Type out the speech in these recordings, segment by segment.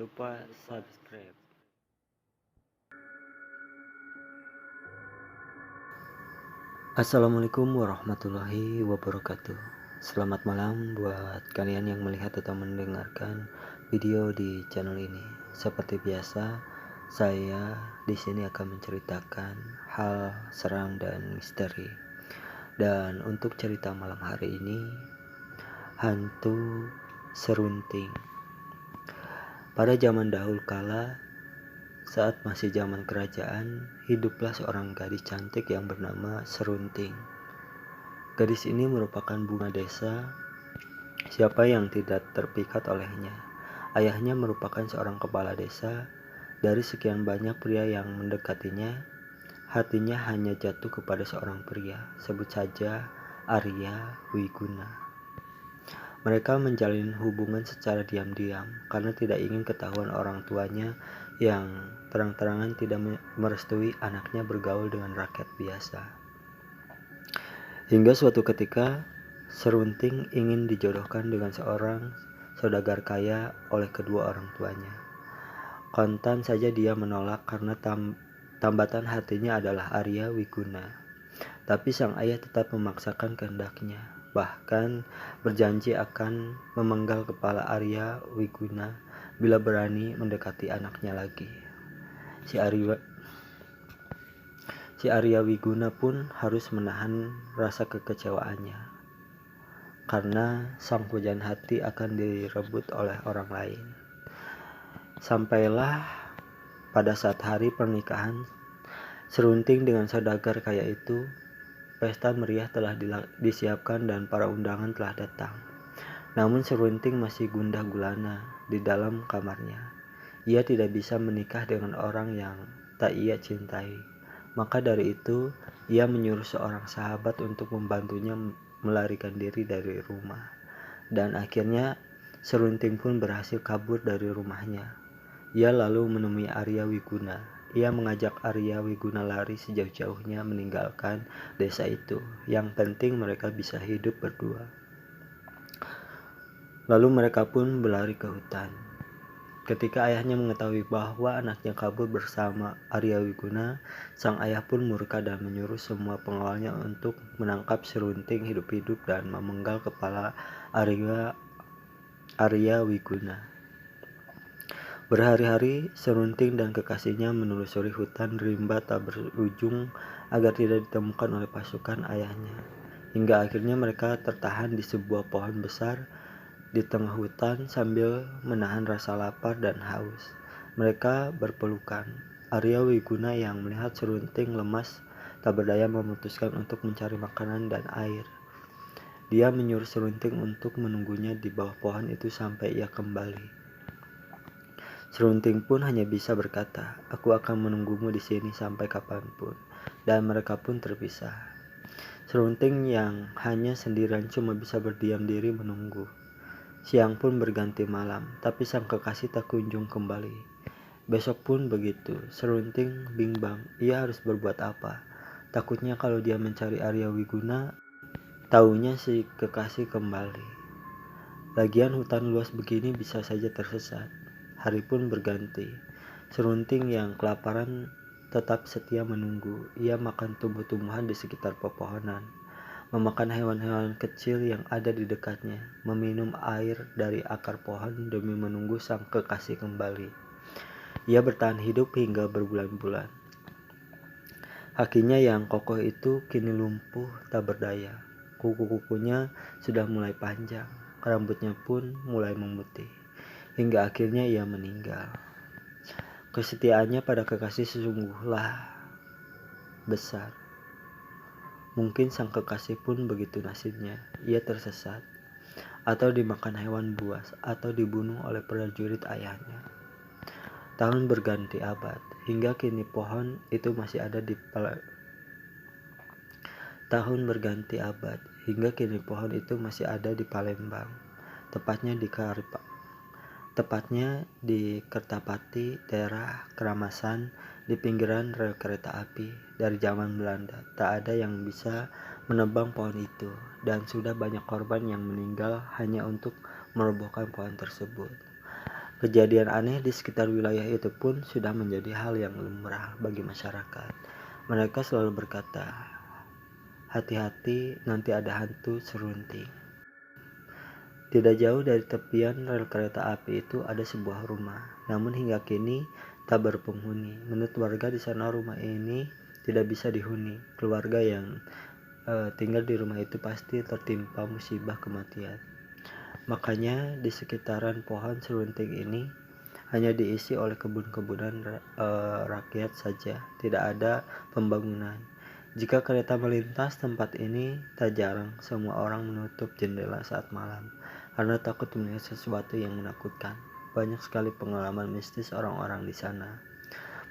lupa subscribe. Assalamualaikum warahmatullahi wabarakatuh. Selamat malam buat kalian yang melihat atau mendengarkan video di channel ini. Seperti biasa, saya di sini akan menceritakan hal seram dan misteri. Dan untuk cerita malam hari ini, hantu serunting. Pada zaman dahulu kala, saat masih zaman kerajaan, hiduplah seorang gadis cantik yang bernama Serunting. Gadis ini merupakan bunga desa, siapa yang tidak terpikat olehnya. Ayahnya merupakan seorang kepala desa. Dari sekian banyak pria yang mendekatinya, hatinya hanya jatuh kepada seorang pria, sebut saja Arya Wiguna. Mereka menjalin hubungan secara diam-diam karena tidak ingin ketahuan orang tuanya yang terang-terangan tidak merestui anaknya bergaul dengan rakyat biasa. Hingga suatu ketika, Serunting ingin dijodohkan dengan seorang saudagar kaya oleh kedua orang tuanya. Kontan saja dia menolak karena tambatan hatinya adalah Arya Wiguna. Tapi sang ayah tetap memaksakan kehendaknya, bahkan berjanji akan memenggal kepala Arya Wiguna bila berani mendekati anaknya lagi. Si Arya Wiguna pun harus menahan rasa kekecewaannya karena sang pujaan hati akan direbut oleh orang lain. Sampailah pada saat hari pernikahan Serunting dengan saudagar kaya itu. Pesta meriah telah disiapkan dan para undangan telah datang. Namun Serunting masih gundah gulana di dalam kamarnya. Ia tidak bisa menikah dengan orang yang tak ia cintai. Maka dari itu, ia menyuruh seorang sahabat untuk membantunya melarikan diri dari rumah. Dan akhirnya Serunting pun berhasil kabur dari rumahnya. Ia lalu menemui Arya Wiguna. Ia mengajak Arya Wiguna lari sejauh-jauhnya meninggalkan desa itu. Yang penting mereka bisa hidup berdua. Lalu mereka pun berlari ke hutan. Ketika ayahnya mengetahui bahwa anaknya kabur bersama Arya Wiguna, sang ayah pun murka dan menyuruh semua pengawalnya untuk menangkap Serunting hidup-hidup dan memenggal kepala Arya Wiguna. Berhari-hari Serunting dan kekasihnya menelusuri hutan rimba tak berujung agar tidak ditemukan oleh pasukan ayahnya. Hingga akhirnya mereka tertahan di sebuah pohon besar di tengah hutan sambil menahan rasa lapar dan haus. Mereka berpelukan. Arya Wiguna yang melihat Serunting lemas tak berdaya memutuskan untuk mencari makanan dan air. Dia menyuruh Serunting untuk menunggunya di bawah pohon itu sampai ia kembali. Serunting pun hanya bisa berkata, "Aku akan menunggumu di sini sampai kapanpun." Dan mereka pun terpisah. Serunting yang hanya sendirian cuma bisa berdiam diri menunggu. Siang pun berganti malam, tapi sang kekasih tak kunjung kembali. Besok pun begitu. Serunting bimbang, ia harus berbuat apa? Takutnya kalau dia mencari Arya Wiguna, taunya si kekasih kembali. Lagian hutan luas begini bisa saja tersesat. Hari pun berganti. Serunting yang kelaparan tetap setia menunggu. Ia makan tumbuh-tumbuhan di sekitar pepohonan, memakan hewan-hewan kecil yang ada di dekatnya, meminum air dari akar pohon demi menunggu sang kekasih kembali. Ia bertahan hidup hingga berbulan-bulan. Kakinya yang kokoh itu kini lumpuh tak berdaya. Kuku-kukunya sudah mulai panjang, rambutnya pun mulai memutih. Hingga akhirnya ia meninggal. Kesetiaannya pada kekasih sesungguhlah besar. Mungkin sang kekasih pun begitu nasibnya. Ia tersesat, atau dimakan hewan buas, atau dibunuh oleh prajurit ayahnya. Tahun berganti abad, hingga kini pohon itu masih ada di Palembang, tepatnya di Kertapati, daerah Keramasan, di pinggiran rel kereta api. Dari zaman Belanda, tak ada yang bisa menebang pohon itu, dan sudah banyak korban yang meninggal hanya untuk merobohkan pohon tersebut. Kejadian aneh di sekitar wilayah itu pun sudah menjadi hal yang lumrah bagi masyarakat. Mereka selalu berkata, "Hati-hati, nanti ada hantu serunting." Tidak jauh dari tepian rel kereta api itu ada sebuah rumah, namun hingga kini tak berpenghuni. Menurut warga di sana, rumah ini tidak bisa dihuni. Keluarga yang tinggal di rumah itu pasti tertimpa musibah kematian. Makanya di sekitaran pohon serunting ini hanya diisi oleh kebun-kebunan rakyat saja, tidak ada pembangunan. Jika kereta melintas tempat ini, tak jarang semua orang menutup jendela saat malam karena takut melihat sesuatu yang menakutkan. Banyak sekali pengalaman mistis orang-orang di sana.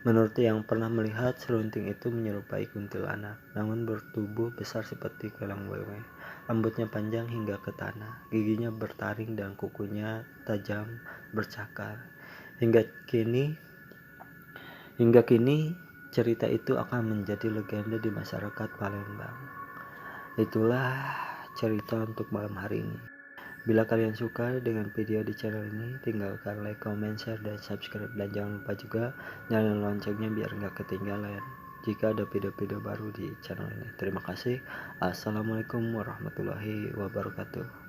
Menurut yang pernah melihat, serunting itu menyerupai kuntilanak, namun bertubuh besar seperti gelang wewe. Rambutnya panjang hingga ke tanah, giginya bertaring dan kukunya tajam bercakar. Hingga kini cerita itu akan menjadi legenda di masyarakat Palembang. Itulah cerita untuk malam hari ini. Bila kalian suka dengan video di channel ini, tinggalkan like, comment, share, dan subscribe. Dan jangan lupa juga nyalain loncengnya biar nggak ketinggalan jika ada video-video baru di channel ini. Terima kasih. Assalamualaikum warahmatullahi wabarakatuh.